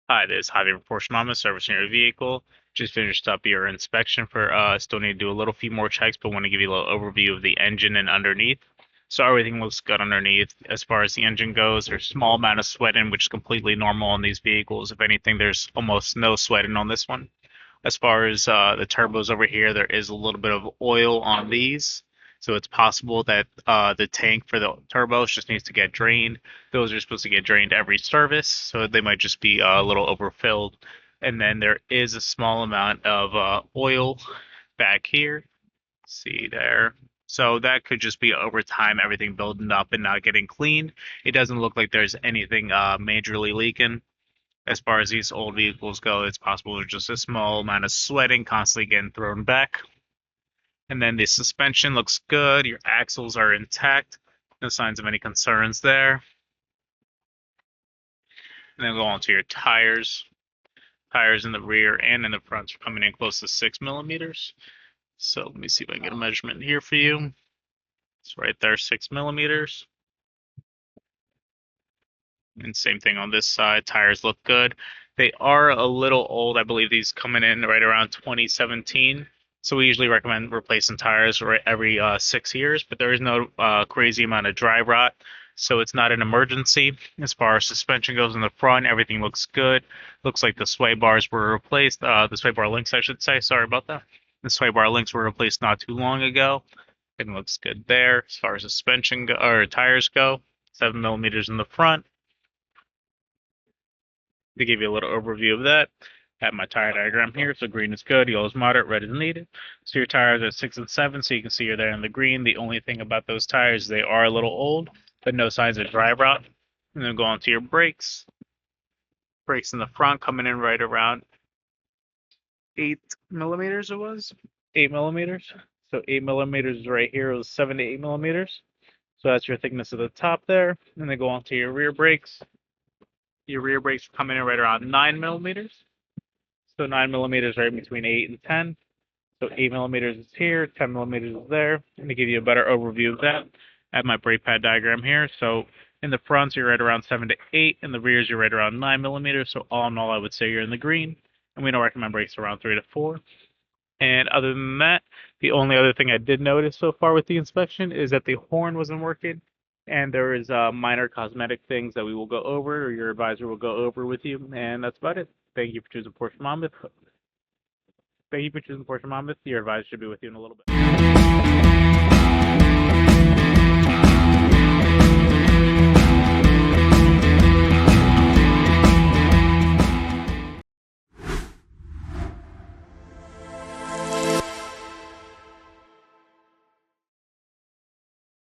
Hi, this is Javier from Porsche Mama, servicing your vehicle. Just finished up your inspection for still need to do a little few more checks, but want to give you a little overview of the engine and underneath. So everything looks good underneath. As far as the engine goes, there's a small amount of sweating, which is completely normal on these vehicles. If anything, there's almost no sweating on this one. As far as the turbos over here, there is a little bit of oil on these. So it's possible that the tank for the turbos just needs to get drained. Those are supposed to get drained every service, so they might just be a little overfilled. And then there is a small amount of oil back here. See there. So that could just be over time, everything building up and not getting cleaned. It doesn't look like there's anything majorly leaking. As far as these old vehicles go, it's possible there's just a small amount of sweating constantly getting thrown back. And then the suspension looks good. Your axles are intact. No signs of any concerns there. And then go on to your tires. Tires in the rear and in the front are coming in close to 6 millimeters. So let me see if I can get a measurement here for you. It's right there, 6 millimeters. And same thing on this side. Tires look good. They are a little old. I believe these coming in right around 2017. So we usually recommend replacing tires right every 6 years, but there is no crazy amount of dry rot, so it's not an emergency. As far as suspension goes in the front, everything looks good. Looks like the sway bars were replaced. The sway bar links, I should say. Sorry about that. The sway bar links were replaced not too long ago. It looks good there. As far as suspension or tires go, 7 millimeters in the front. To give you a little overview of that, I have my tire diagram here. So green is good, yellow is moderate, red is needed. So your tires are 6 and 7, so you can see you're there in the green. The only thing about those tires is they are a little old, but no signs of dry rot. And then go on to your brakes. Brakes in the front coming in right around 8 millimeters. It was 8 millimeters. So 8 millimeters is right here. It was 7 to 8 millimeters. So that's your thickness of the top there. And then go on to your rear brakes. Your rear brakes are coming in right around 9 millimeters. So 9 millimeters right between 8 and 10. So 8 millimeters is here, 10 millimeters is there. And to give you a better overview of that, I have my brake pad diagram here. So in the fronts, you're right around 7 to 8. In the rears, you're right around 9 millimeters. So all in all, I would say you're in the green. And we don't recommend brakes around 3 to 4. And other than that, the only other thing I did notice so far with the inspection is that the horn wasn't working. And there is minor cosmetic things that we will go over, or your advisor will go over with you. And that's about it. Thank you for choosing Porsche Monmouth. Thank you for choosing Porsche Monmouth. Your advisor should be with you in a little bit.